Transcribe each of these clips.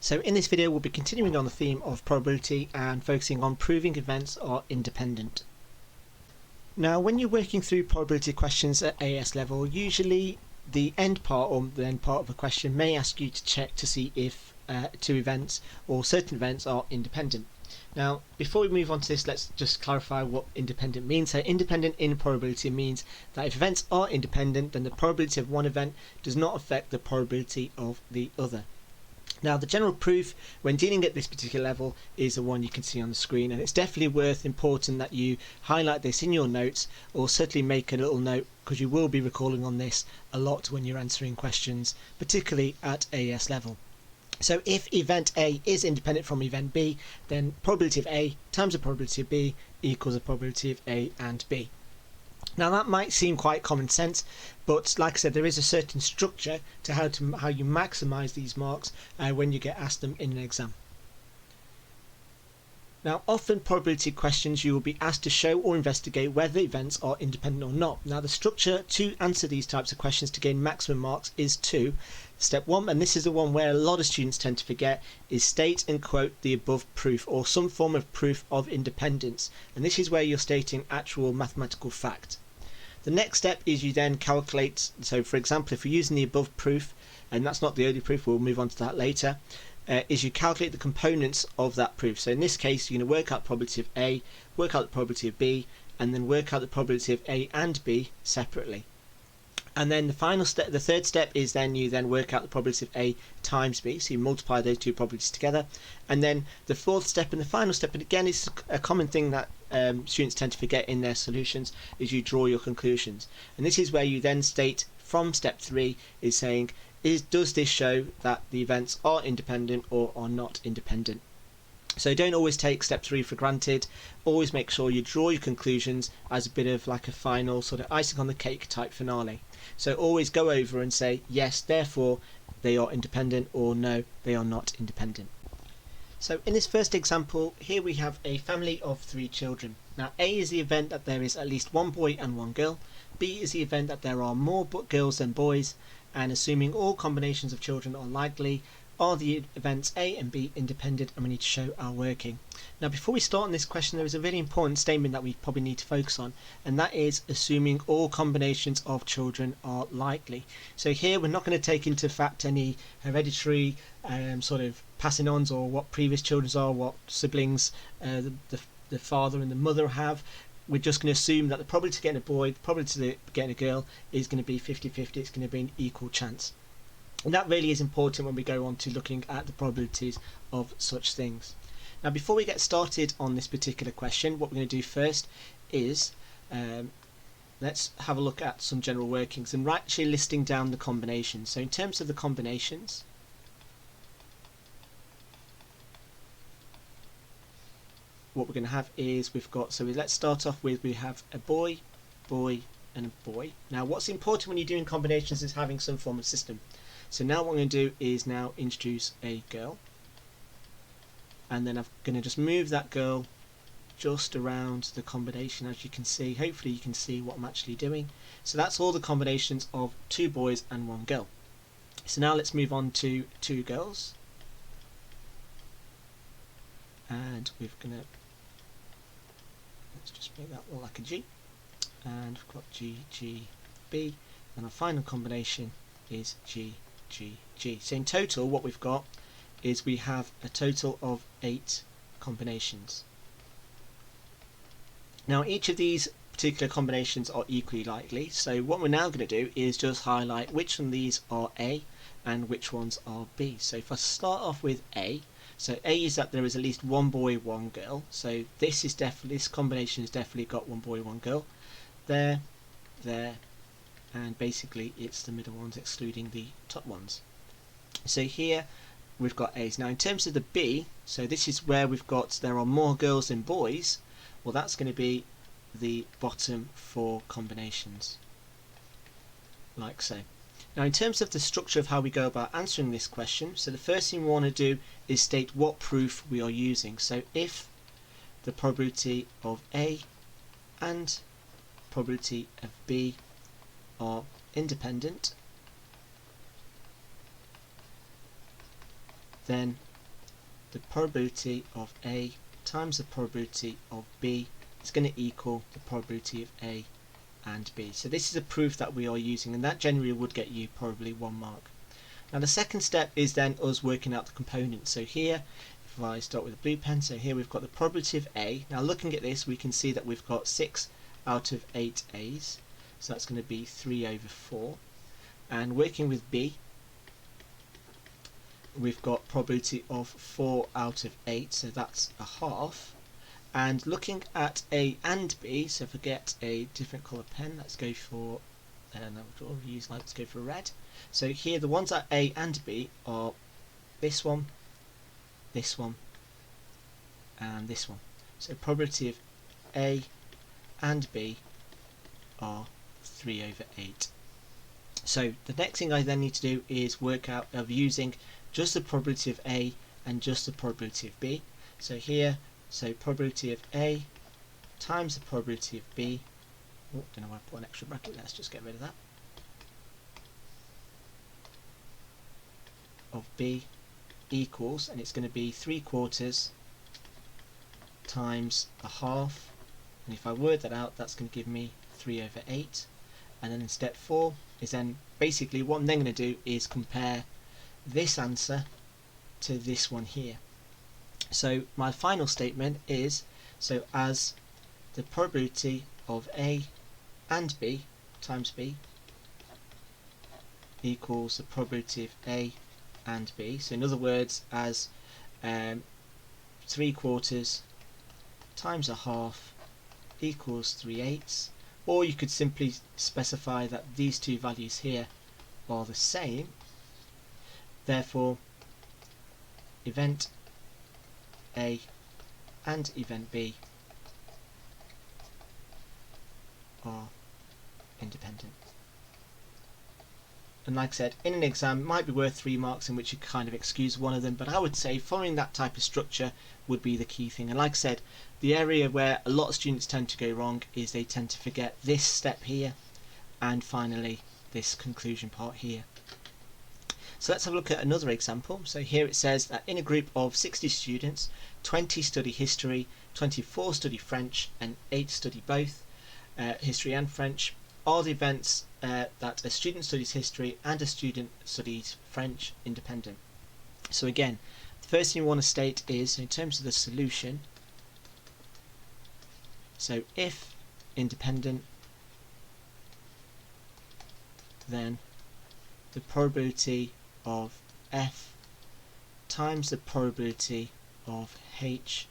So in this video we'll be continuing on the theme of probability and focusing on proving events are independent. Now when you're working through probability questions at AS level, usually the end part of a question may ask you to check to see if two events or certain events are independent. Now before we move on to this, let's just clarify what independent means. So independent in probability means that if events are independent, then the probability of one event does not affect the probability of the other. Now the general proof when dealing at this particular level is the one you can see on the screen, and it's definitely important that you highlight this in your notes, or certainly make a little note, because you will be recalling on this a lot when you're answering questions, particularly at AS level. So if event A is independent from event B, then probability of A times the probability of B equals the probability of A and B. Now that might seem quite common sense, but like I said, there is a certain structure to how you maximise these marks when you get asked them in an exam. Now often probability questions you will be asked to show or investigate whether events are independent or not. Now the structure to answer these types of questions to gain maximum marks is step 1, and this is the one where a lot of students tend to forget, is state and quote the above proof or some form of proof of independence, and this is where you're stating actual mathematical fact. The next step is you then calculate, so for example if we're using the above proof, and that's not the only proof, we'll move on to that later, is you calculate the components of that proof. So in this case you're going to work out the probability of A, work out the probability of B, and then work out the probability of A and B separately. And then the final step, the third step, is then you work out the probability of A times B, so you multiply those two probabilities together. And then the fourth step and the final step, and again it's a common thing that students tend to forget in their solutions, is you draw your conclusions. And this is where you then state from step 3 is saying, does this show that the events are independent or are not independent? So don't always take step 3 for granted. Always make sure you draw your conclusions as a bit of like a final sort of icing on the cake type finale. So always go over and say yes, therefore they are independent, or no, they are not independent. So in this first example here we have a family of 3 children. Now A is the event that there is at least one boy and one girl. B is the event that there are more girls than boys, and assuming all combinations of children are likely, are the events A and B independent, and we need to show our working. Now before we start on this question, there is a very important statement that we probably need to focus on, and that is assuming all combinations of children are likely. So here we're not going to take into fact any hereditary sort of passing ons, or what previous children are, what siblings the father and the mother have. We're just going to assume that the probability of getting a boy, the probability of getting a girl is going to be 50-50, it's going to be an equal chance. And that really is important when we go on to looking at the probabilities of such things. Now before we get started on this particular question, what we're going to do first is let's have a look at some general workings and actually listing down the combinations. So in terms of the combinations, what we're going to have is let's start off with, we have a boy, boy and a boy. Now what's important when you're doing combinations is having some form of system. So now what I'm going to do is now introduce a girl, and then I'm going to just move that girl just around the combination. As you can see, hopefully you can see what I'm actually doing. So that's all the combinations of 2 boys and 1 girl. So now let's move on to 2 girls, and let's just make that look like a G, and we've got G, G, B, and our final combination is G, G, G. So in total what we've got is we have a total of 8 combinations. Now each of these particular combinations are equally likely, so what we're now going to do is just highlight which of these are A and which ones are B. So if I start off with A, so A is that there is at least one boy, one girl, so this combination has definitely got one boy, one girl. There, and basically it's the middle ones excluding the top ones. So here we've got A's. Now in terms of the B, so this is where we've got there are more girls than boys, well that's going to be the bottom 4 combinations, like so. Now in terms of the structure of how we go about answering this question, so the first thing we want to do is state what proof we are using. So if the probability of A and probability of B are independent, then the probability of A times the probability of B is going to equal the probability of A and B. So this is a proof that we are using, and that generally would get you probably 1 mark. Now the second step is then us working out the components. So here, if I start with a blue pen, so here we've got the probability of A. Now looking at this, we can see that we've got 6 out of 8 A's, so that's going to be 3 over 4. And working with B, we've got probability of 4 out of 8, so that's a half. And looking at A and B, so if I get a different colour pen, let's go for let's go for red. So here the ones at A and B are this one, and this one. So probability of A and B are 3 over 8. So the next thing I then need to do is work out of using just the probability of A and just the probability of B. So here, so probability of A times the probability of B. Oh, don't know why I put an extra bracket, let's just get rid of that. Of B equals, and it's going to be 3/4 times a half, and if I word that out, that's going to give me 3 over 8. And then in step 4 is then basically what I'm then going to do is compare this answer to this one here. So my final statement is, so as the probability of A and B times B equals the probability of A and B, so in other words, as 3/4 times a half equals 3/8, or you could simply specify that these two values here are the same, therefore event A and event B are independent. And like I said, in an exam it might be worth 3 marks, in which you kind of excuse one of them, but I would say following that type of structure would be the key thing. And like I said, the area where a lot of students tend to go wrong is they tend to forget this step here, and finally this conclusion part here. So let's have a look at another example. So here it says that in a group of 60 students, 20 study history, 24 study French, and 8 study both history and French. Are the events that a student studies history and a student studies French independent? So again, the first thing you want to state is, in terms of the solution, so if independent, then the probability of F times the probability of H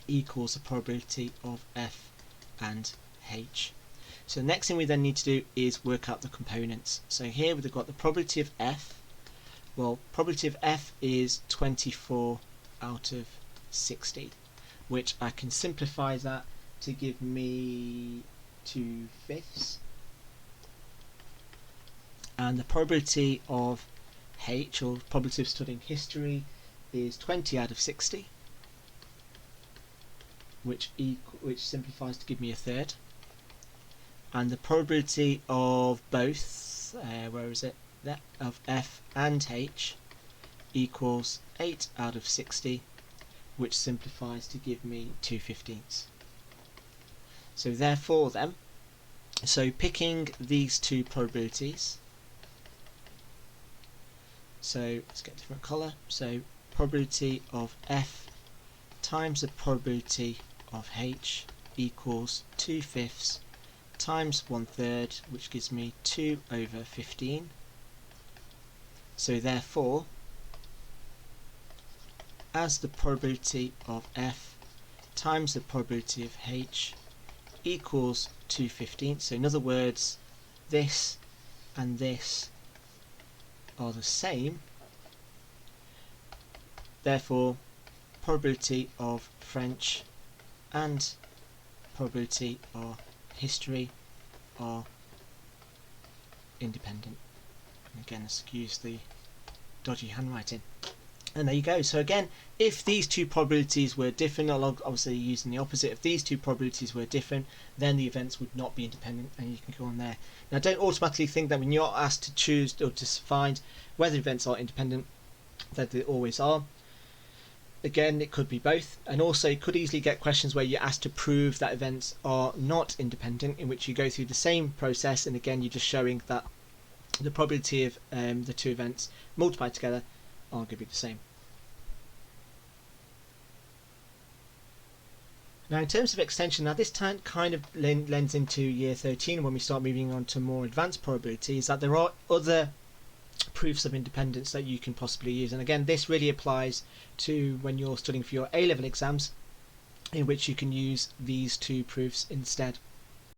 equals the probability of F and H. So the next thing we then need to do is work out the components. So here we've got the probability of F. Well, probability of F is 24 out of 60, which I can simplify that to give me 2/5. And the probability of H, or probability of studying history, is 20 out of 60, which simplifies to give me 1/3. And the probability of both, where is it? That of F and H equals 8 out of 60, which simplifies to give me 2/15. So therefore then, so picking these two probabilities, so let's get a different colour, so probability of F times the probability of H equals 2/5 times 1/3, which gives me 2 over 15. So therefore, as the probability of F times the probability of H equals 2/15, so in other words, this and this are the same, therefore probability of French and probability of history are independent. And again, excuse the dodgy handwriting. And there you go. So again, if these two probabilities were different, obviously using the opposite, if these two probabilities were different, then the events would not be independent, and you can go on there. Now don't automatically think that when you're asked to choose or to find whether events are independent, that they always are. again, it could be both, and also you could easily get questions where you're asked to prove that events are not independent, in which you go through the same process, and again you're just showing that the probability of the two events multiplied together are going to be the same. Now in terms of extension, now this time kind of lends into year 13 when we start moving on to more advanced probabilities, that there are other proofs of independence that you can possibly use. And again, this really applies to when you're studying for your A-level exams, in which you can use these two proofs instead.